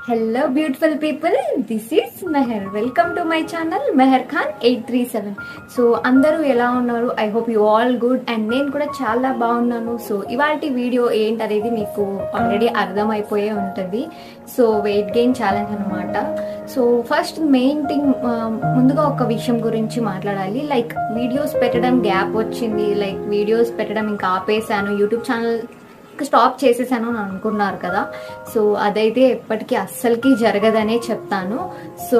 Hello beautiful people, this is Meher. Welcome to my channel Meher Khan 837. So అందరూ ఎలా ఉన్నారు? I hope you all good and నేను కూడా చాలా బాగున్నాను. సో ఇవాల్టి వీడియో ఏంటనేది మీకు ఆల్రెడీ అర్థమైపోయే ఉంటుంది. సో వెయిట్ గెయిన్ ఛాలెంజ్ అనమాట. సో ఫస్ట్ మెయిన్ థింగ్, ముందుగా ఒక విషయం గురించి మాట్లాడాలి. లైక్ వీడియోస్ పెట్టడం గ్యాప్ వచ్చింది, లైక్ వీడియోస్ పెట్టడం ఇంకా ఆపేసాను, యూట్యూబ్ ఛానల్ స్టాప్ చేసేసాను అని అనుకున్నారు కదా. సో అదైతే ఎప్పటికీ అస్సలకి జరగదనే చెప్తాను. సో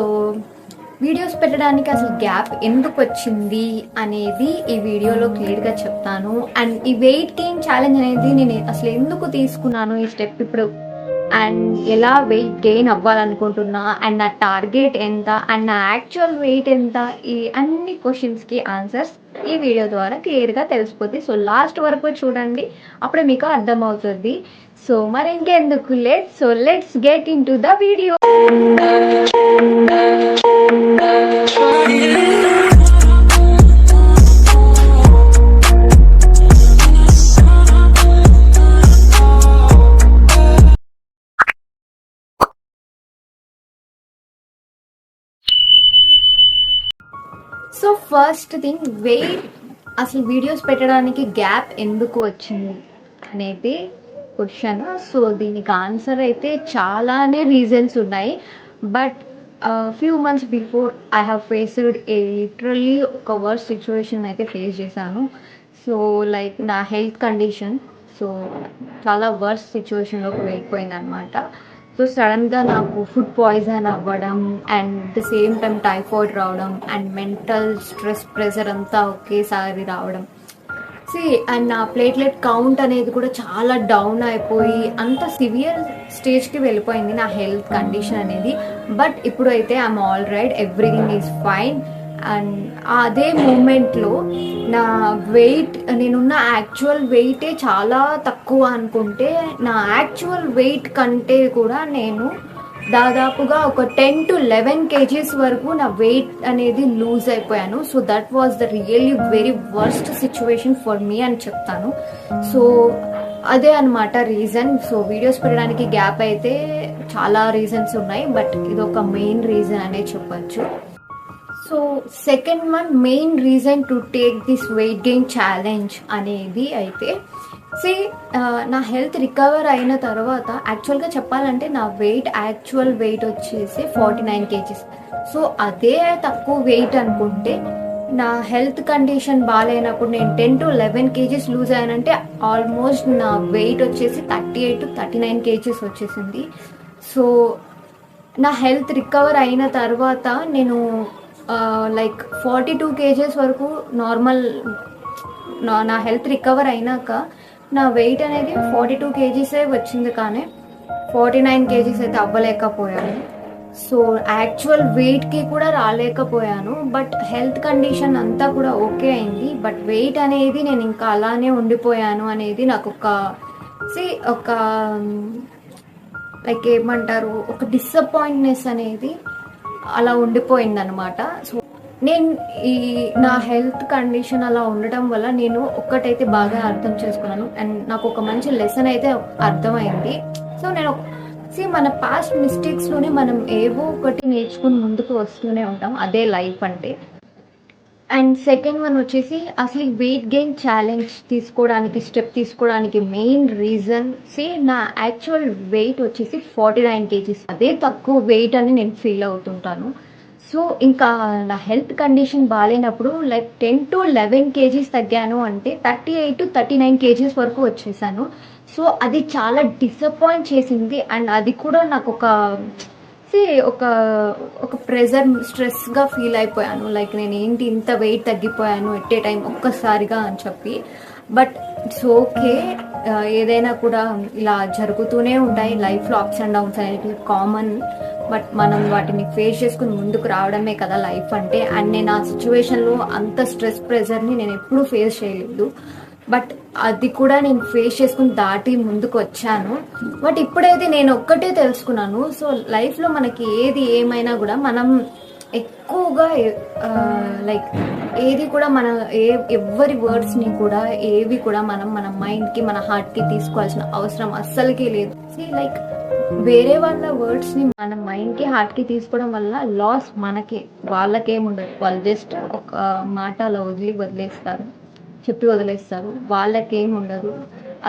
వీడియోస్ పెట్టడానికి అసలు గ్యాప్ ఎందుకు వచ్చింది అనేది ఈ వీడియోలో క్లియర్గా చెప్తాను. అండ్ ఈ వెయిట్ గెయిన్ ఛాలెంజ్ అనేది నేను అసలు ఎందుకు తీసుకున్నాను ఈ స్టెప్ ఇప్పుడు, అండ్ ఎలా వెయిట్ గెయిన్ అవ్వాలనుకుంటున్నా, అండ్ నా టార్గెట్ ఎంత, అండ్ నా యాక్చువల్ వెయిట్ ఎంత, ఈ అన్ని క్వశ్చన్స్కి ఆన్సర్స్ ఈ వీడియో ద్వారా క్లియర్గా తెలిసిపోతుంది. సో లాస్ట్ వరకు చూడండి, అప్పుడే మీకు అర్థమవుతుంది. సో మరి ఇంకెందుకు late, so let's get into the video. So first thing, wait అసలు వీడియోస్ పెట్టడానికి గ్యాప్ ఎందుకు వచ్చింది అనేది క్వశ్చన్. సో దీనికి ఆన్సర్ అయితే చాలానే రీజన్స్ ఉన్నాయి. But few months before I have faced literally ఒక వర్స్ట్ సిచ్యువేషన్ అయితే ఫేస్ చేశాను. సో లైక్ నా హెల్త్ కండిషన్ సో చాలా వర్స్ట్ సిచ్యువేషన్లోకి వెళ్ళిపోయింది అనమాట. సో సడన్గా నాకు ఫుడ్ పాయిజన్ అవ్వడం, and the same time typhoid రావడం, అండ్ మెంటల్ స్ట్రెస్ ప్రెషర్ అంతా ఒకేసారి రావడం. అండ్ నా ప్లేట్లెట్ కౌంట్ అనేది కూడా చాలా డౌన్ అయిపోయి అంత సివియర్ స్టేజ్కి వెళ్ళిపోయింది నా హెల్త్ కండిషన్ అనేది. బట్ ఇప్పుడు అయితే I'm all right, everything is fine. And అదే మూమెంట్లో నా వెయిట్, నేనున్న యాక్చువల్ వెయిటే చాలా తక్కువ అనుకుంటే, నా యాక్చువల్ వెయిట్ కంటే కూడా నేను దాదాపుగా ఒక 10 to 11 kgs వరకు నా వెయిట్ అనేది లూజ్ అయిపోయాను. So that was the really very worst situation for me అని చెప్తాను. సో అదే అనమాట రీజన్. సో వీడియోస్ పెట్టడానికి గ్యాప్ అయితే చాలా రీజన్స్ ఉన్నాయి, బట్ ఇది ఒక మెయిన్ రీజన్ అనే చెప్పచ్చు. So second one main reason to take this weight gain challenge అనేది అయితే, నా హెల్త్ రికవర్ అయిన తర్వాత యాక్చువల్గా చెప్పాలంటే నా యాక్చువల్ వెయిట్ వచ్చేసి 49 kgs. సో అదే తక్కువ వెయిట్ అనుకుంటే, నా హెల్త్ కండిషన్ బాగాలేనప్పుడు నేను 10 to 11 kgs లూజ్ అయ్యానంటే ఆల్మోస్ట్ నా వెయిట్ వచ్చేసి 38 to 39 kgs వచ్చేసింది. సో నా హెల్త్ రికవర్ అయిన తర్వాత నేను లైక్ 42 kgs వరకు నార్మల్, నా హెల్త్ రికవర్ అయినాక నా వెయిట్ అనేది 42 kgs వచ్చింది, కానీ 49 kgs అయితే అవ్వలేకపోయాను. సో యాక్చువల్ వెయిట్కి కూడా రాలేకపోయాను. బట్ హెల్త్ కండిషన్ అంతా కూడా ఓకే అయింది, బట్ వెయిట్ అనేది నేను ఇంకా అలానే ఉండిపోయాను అనేది నాకు ఒక లైక్ ఏమంటారు, ఒక డిసప్పాయింట్నెస్ అనేది అలా ఉండిపోయిందనమాట. సో నేను నా హెల్త్ కండిషన్ అలా ఉండటం వల్ల నేను ఒక్కటైతే బాగా అర్థం చేసుకున్నాను, అండ్ నాకు ఒక మంచి లెసన్ అయితే అర్థమైంది. సో నేను మన పాస్ట్ మిస్టేక్స్లోనే మనం ఏవో ఒకటి నేర్చుకుని ముందుకు వస్తూనే ఉంటాం, అదే లైఫ్ అంటే. అండ్ సెకండ్ వన్ వచ్చేసి, అసలు వెయిట్ గెయిన్ ఛాలెంజ్ స్టెప్ తీసుకోవడానికి మెయిన్ రీజన్ నా యాక్చువల్ వెయిట్ వచ్చేసి 49 kgs. అదే తక్కువ వెయిట్ అని నేను ఫీల్ అవుతుంటాను. సో ఇంకా నా హెల్త్ కండిషన్ బాగాలేనప్పుడు లైక్ 10 to 11 kgs తగ్గాను అంటే 38 to 39 kgs వరకు వచ్చేసాను. సో అది చాలా డిసప్పాయింట్ చేసింది. అండ్ అది కూడా నాకు ఒక ప్రెజర్, స్ట్రెస్గా ఫీల్ అయిపోయాను. లైక్ నేను ఏంటి ఇంత వెయిట్ తగ్గిపోయాను ఎట్ ఏ టైం ఒక్కసారిగా అని చెప్పి. బట్ ఇట్స్ ఓకే, ఏదైనా కూడా ఇలా జరుగుతూనే ఉంటాయి లైఫ్లో, అప్స్ అండ్ డౌన్స్ అనేవి కామన్. బట్ మనం వాటిని ఫేస్ చేసుకుని ముందుకు రావడమే కదా లైఫ్ అంటే. అండ్ నేను ఆ సిచ్యువేషన్లో అంత స్ట్రెస్ ప్రెజర్ని నేను ఎప్పుడూ ఫేస్ చేయలేదు, బట్ అది కూడా నేను ఫేస్ చేసుకుని దాటి ముందుకు వచ్చాను. బట్ ఇప్పుడైతే నేను ఒక్కటే తెలుసుకున్నాను, సో లైఫ్లో మనకి ఏది ఏమైనా కూడా మనం ఎక్కువగా లైక్ ఏది కూడా ఎవరి వర్డ్స్ని కూడా ఏవి కూడా మనం మన మైండ్కి, మన హార్ట్కి తీసుకోవాల్సిన అవసరం అస్సలకి లేదు. లైక్ వేరే వాళ్ళ వర్డ్స్ని మన మైండ్కి హార్ట్కి తీసుకోవడం వల్ల లాస్ మనకే, వాళ్ళకేముండదు. వాళ్ళు జస్ట్ ఒక మాట అలా వదిలేస్తారు, చెప్పి వదిలేస్తారు, వాళ్ళకేముండదు.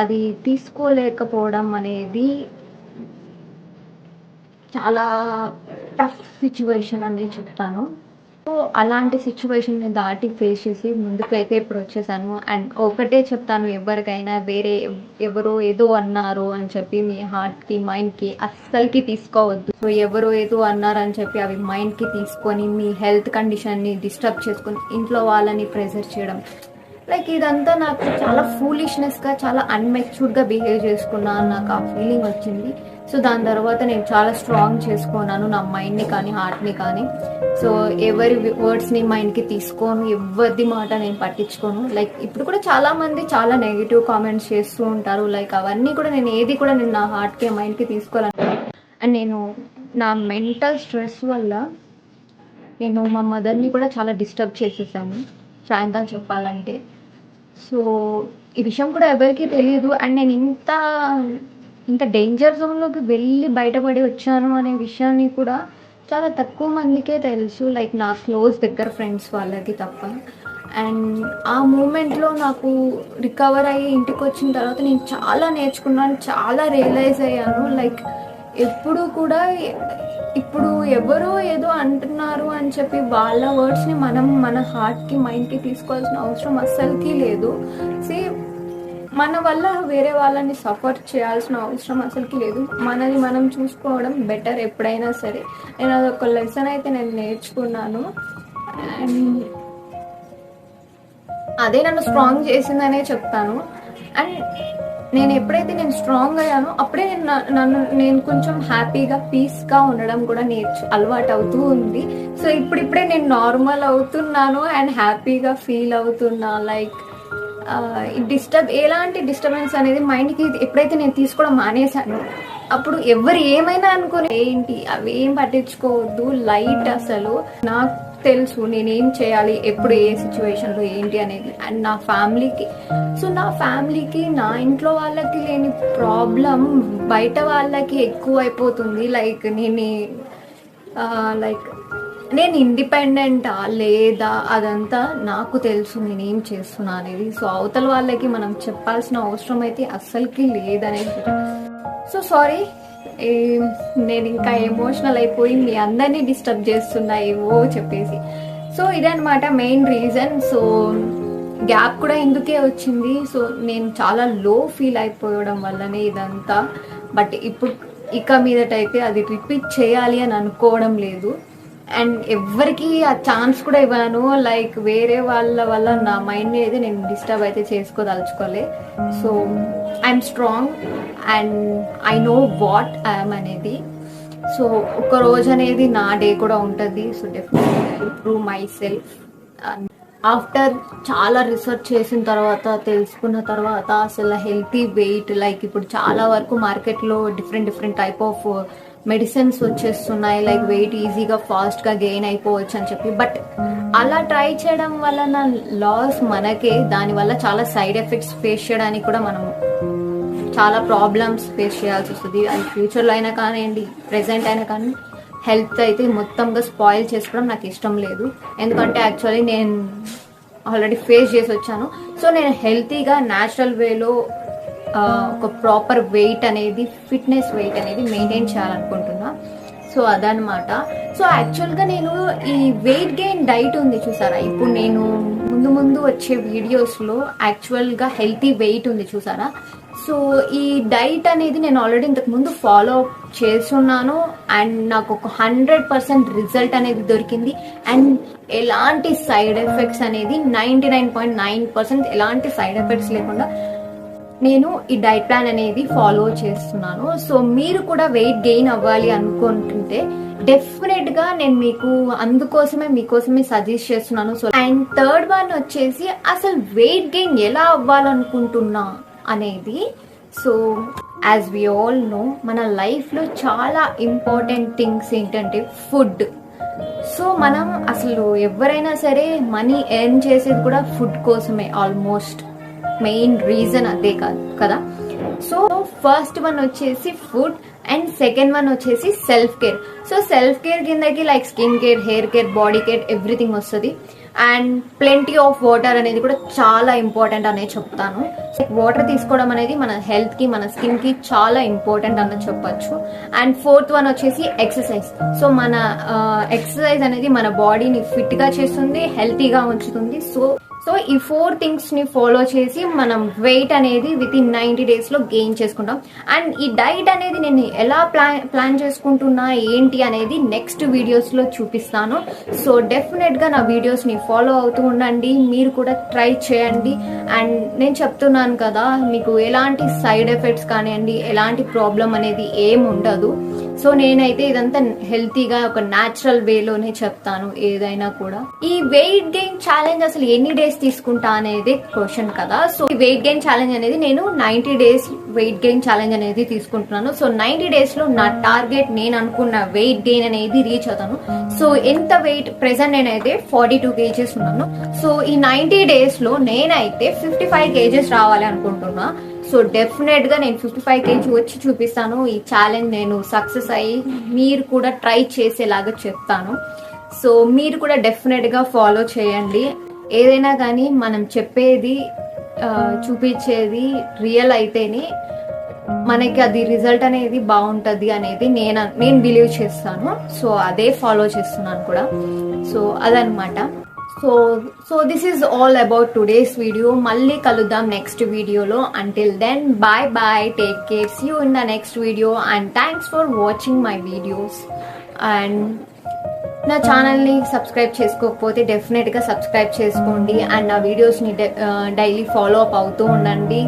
అది తీసుకోలేకపోవడం అనేది చాలా టఫ్ సిచ్యువేషన్ అని చెప్తాను. సో అలాంటి సిచ్యువేషన్ని దాటి ఫేస్ చేసి ముందుకైతే ఇప్పుడు వచ్చేసాను. అండ్ ఒకటే చెప్తాను ఎవరికైనా, వేరే ఎవరో ఏదో అన్నారు అని చెప్పి మీ హార్ట్కి మైండ్కి అస్సలకి తీసుకోవద్దు. సో ఎవరో ఏదో అన్నారని చెప్పి అవి మైండ్కి తీసుకొని మీ హెల్త్ కండిషన్ని డిస్టర్బ్ చేసుకొని ఇంట్లో వాళ్ళని ప్రెజర్ చేయడం, లైక్ ఇదంతా నాకు చాలా ఫూలిష్నెస్గా, చాలా అన్మెచ్యూర్డ్గా బిహేవ్ చేసుకున్నాను, నాకు ఆ ఫీలింగ్ వచ్చింది. సో దాని తర్వాత నేను చాలా స్ట్రాంగ్ చేసుకున్నాను నా మైండ్ని కానీ హార్ట్ని కానీ. సో ఎవరి వర్డ్స్ని మైండ్కి తీసుకోను, ఎవరిది మాట నేను పట్టించుకోను. లైక్ ఇప్పుడు కూడా చాలామంది చాలా నెగిటివ్ కామెంట్స్ చేస్తూ ఉంటారు, లైక్ అవన్నీ కూడా నేను ఏది కూడా నేను నా హార్ట్కి మైండ్కి తీసుకోవాలను. అండ్ నేను నా మెంటల్ స్ట్రెస్ వల్ల నేను మా మదర్ని కూడా చాలా డిస్టర్బ్ చేసేసాను ఫ్రాంక్గా చెప్పాలంటే. సో ఈ విషయం కూడా ఎవరికీ తెలియదు. అండ్ నేను ఇంత డేంజర్ జోన్లోకి వెళ్ళి బయటపడి వచ్చాను అనే విషయాన్ని కూడా చాలా తక్కువ మందికే తెలుసు, లైక్ నా క్లోజ్ దగ్గర ఫ్రెండ్స్ వాళ్ళకి తప్ప. అండ్ ఆ మూమెంట్లో నాకు రికవర్ అయ్యి ఇంటికి వచ్చిన తర్వాత నేను చాలా నేర్చుకున్నాను, చాలా రియలైజ్ అయ్యాను. లైక్ ఎప్పుడు కూడా ఇప్పుడు ఎవరో ఏదో అంటున్నారు అని చెప్పి వాళ్ళ వర్డ్స్ని మనం మన హార్ట్కి మైండ్కి తీసుకోవాల్సిన అవసరం అస్సలకి లేదు. మన వల్ల వేరే వాళ్ళని సఫర్ చేయాల్సిన అవసరం అసలుకి లేదు. మనది మనం చూసుకోవడం బెటర్ ఎప్పుడైనా సరే. నేను అదొక లెసన్ అయితే నేను నేర్చుకున్నాను. అండ్ అదే నన్ను స్ట్రాంగ్ చేసిందనే చెప్తాను. అండ్ నేను ఎప్పుడైతే నేను స్ట్రాంగ్ అయ్యానో అప్పుడే నేను కొంచెం హ్యాపీగా పీస్గా ఉండడం కూడా అలవాటు అవుతూ ఉంది. సో ఇప్పుడిప్పుడే నేను నార్మల్ అవుతున్నాను అండ్ హ్యాపీగా ఫీల్ అవుతున్నా. లైక్ ఎలాంటి డిస్టర్బెన్స్ అనేది మైండ్కి ఎప్పుడైతే నేను తీసుకోవడం మానేశాను, అప్పుడు ఎవరు ఏమైనా అనుకుని ఏంటి అవేం పట్టించుకోవద్దు, లైట్. అసలు నాకు తెలుసు నేనేం చేయాలి, ఎప్పుడు ఏ సిచ్యువేషన్లో ఏంటి అనేది. అండ్ నా ఫ్యామిలీకి నా ఇంట్లో వాళ్ళకి లేని ప్రాబ్లం బయట వాళ్ళకి ఎక్కువ అయిపోతుంది. లైక్ నేను ఇండిపెండెంటా లేదా అదంతా నాకు తెలుసు, నేనేం చేస్తున్నా అనేది. సో అవతల వాళ్ళకి మనం చెప్పాల్సిన అవసరం అయితే అస్సలకి లేదనేది. సో సారీ, నేను ఇంకా ఎమోషనల్ అయిపోయి మీ అందరినీ డిస్టర్బ్ చేస్తున్నా ఏవో చెప్పేసి. సో ఇదనమాట మెయిన్ రీజన్. సో గ్యాప్ కూడా ఎందుకే వచ్చింది, సో నేను చాలా లో ఫీల్ అయిపోవడం వల్లనే ఇదంతా. బట్ ఇప్పుడు ఇక మీదటైతే అది రిపీట్ చేయాలి అని అనుకోవడం లేదు. అండ్ ఎవరికి ఆ ఛాన్స్ కూడా ఇవ్వను. లైక్ వేరే వాళ్ళ వల్ల నా మైండ్ని అయితే నేను డిస్టర్బ్ అయితే చేసుకోదలుచుకోలే. So I'm strong and I know what I'm అనేది. సో ఒక రోజు అనేది నా డే కూడా ఉంటుంది. So definitely I improve myself. After చాలా రీసెర్చ్ చేసిన తర్వాత తెలుసుకున్న తర్వాత అసలు హెల్తీ వెయిట్, లైక్ ఇప్పుడు చాలా వరకు మార్కెట్లో డిఫరెంట్ టైప్ ఆఫ్ మెడిసిన్స్ వచ్చేస్తున్నాయి, లైక్ వెయిట్ ఈజీగా ఫాస్ట్గా గెయిన్ అయిపోవచ్చు అని చెప్పి. బట్ అలా ట్రై చేయడం వల్ల లాస్ మనకే, దానివల్ల చాలా సైడ్ ఎఫెక్ట్స్ ఫేస్ చేయడానికి కూడా మనం చాలా ప్రాబ్లమ్స్ ఫేస్ చేయాల్సి వస్తుంది. అది ఫ్యూచర్లో అయినా కానివ్వండి, ప్రెసెంట్ అయినా కానీ హెల్త్ అయితే మొత్తంగా స్పాయిల్ చేసుకోవడం నాకు ఇష్టం లేదు. ఎందుకంటే యాక్చువల్లీ నేను ఆల్రెడీ ఫేస్ చేసి వచ్చాను. సో నేను హెల్తీగా న్యాచురల్ వేలో ఒక ప్రాపర్ వెయిట్ అనేది, ఫిట్నెస్ వెయిట్ అనేది మెయింటైన్ చేయాలనుకుంటున్నా. సో అదనమాట. సో యాక్చువల్గా నేను ఈ వెయిట్ గెయిన్ డైట్ ఉంది చూసారా, ఇప్పుడు నేను ముందు వచ్చే వీడియోస్లో యాక్చువల్గా హెల్తీ వెయిట్ ఉంది చూసారా. సో ఈ డైట్ అనేది నేను ఆల్రెడీ ఇంతకుముందు ఫాలో అప్ చేస్తున్నాను అండ్ నాకు ఒక 100% రిజల్ట్ అనేది దొరికింది. అండ్ ఎలాంటి సైడ్ ఎఫెక్ట్స్ అనేది 99.9% ఎలాంటి సైడ్ ఎఫెక్ట్స్ లేకుండా నేను ఈ డైట్ ప్లాన్ అనేది ఫాలో చేస్తున్నాను. సో మీరు కూడా వెయిట్ గెయిన్ అవ్వాలి అనుకుంటుంటే డెఫినెట్గా నేను మీకోసమే సజెస్ట్ చేస్తున్నాను. సో అండ్ థర్డ్ వన్ వచ్చేసి అసలు వెయిట్ గెయిన్ ఎలా అవ్వాలనుకుంటున్నా అనేది. So as we all know, మన లైఫ్లో చాలా ఇంపార్టెంట్ థింగ్స్ ఏంటంటే ఫుడ్. సో మనం అసలు ఎవరైనా సరే మనీ ఎర్న్ చేసేది కూడా ఫుడ్ కోసమే, ఆల్మోస్ట్ మెయిన్ రీజన్ అదే కదా. సో ఫస్ట్ వన్ వచ్చేసి ఫుడ్. అండ్ సెకండ్ వన్ వచ్చేసి self care. So self care కిందకి like skin care, hair care, body care everything వస్తుంది. అండ్ ప్లెంటీ ఆఫ్ వాటర్ అనేది కూడా చాలా ఇంపార్టెంట్ అనేది చెప్తాను. వాటర్ తీసుకోవడం అనేది మన హెల్త్కి, మన స్కిన్కి చాలా ఇంపార్టెంట్ అన్నది చెప్పచ్చు. అండ్ ఫోర్త్ వన్ వచ్చేసి ఎక్సర్సైజ్. సో మన ఎక్సర్సైజ్ అనేది మన బాడీని ఫిట్గా చేస్తుంది, హెల్తీగా ఉంచుతుంది. సో ఈ 4 థింగ్స్ ని ఫాలో చేసి మనం వెయిట్ అనేది విత్ ఇన్ 90 days లో గెయిన్ చేసుకుంటాం. అండ్ ఈ డైట్ అనేది నేను ఎలా ప్లాన్ చేసుకుంటున్నా ఏంటి అనేది నెక్స్ట్ వీడియోస్ లో చూపిస్తాను. సో డెఫినెట్ గా నా వీడియోస్ ని ఫాలో అవుతూ ఉండండి, మీరు కూడా ట్రై చేయండి. అండ్ నేను చెప్తున్నాను కదా, మీకు ఎలాంటి సైడ్ ఎఫెక్ట్స్ కానివ్వండి, ఎలాంటి ప్రాబ్లం అనేది ఏం ఉండదు. సో నేనైతే ఇదంతా హెల్తీగా ఒక న్యాచురల్ వేలోనే చెప్తాను ఏదైనా కూడా. ఈ వెయిట్ గెయిన్ ఛాలెంజ్ అసలు ఎన్ని డేస్ తీసుకుంటా అనేది క్వశ్చన్ కదా. సో ఈ వెయిట్ గెయిన్ ఛాలెంజ్ అనేది నేను 90 days వెయిట్ గెయిన్ ఛాలెంజ్ అనేది తీసుకుంటున్నాను. సో 90 days లో నా టార్గెట్, నేను అనుకున్న వెయిట్ గెయిన్ అనేది రీచ్ అవుతాను. సో ఎంత వెయిట్ ప్రెసెంట్ నేనైతే 42 kgs ఉన్నాను. సో ఈ 90 days లో నేనైతే 55 kgs రావాలి అనుకుంటున్నా. సో డెఫినెట్ గా నేను 55 kg వచ్చి చూపిస్తాను. ఈ ఛాలెంజ్ నేను సక్సెస్ అయ్యి మీరు కూడా ట్రై చేసేలాగా చెప్తాను. సో మీరు కూడా డెఫినెట్ గా ఫాలో చేయండి. ఏదైనా కానీ మనం చెప్పేది చూపించేది రియల్ అయితేనే మనకి అది రిజల్ట్ అనేది బాగుంటుంది అనేది నేను బిలీవ్ చేస్తాను. సో అదే ఫాలో చేస్తున్నాను కూడా. సో అదనమాట. So this is all about today's video. మళ్ళీ కలుద్దాం నెక్స్ట్ వీడియోలో. Until then bye bye, take care, see you in the next video. And thanks for watching my videos. And నా ఛానల్ని సబ్స్క్రైబ్ చేసుకోకపోతే డెఫినెట్గా సబ్స్క్రైబ్ చేసుకోండి. అండ్ నా వీడియోస్ని డైలీ ఫాలో అప్ అవుతూ ఉండండి.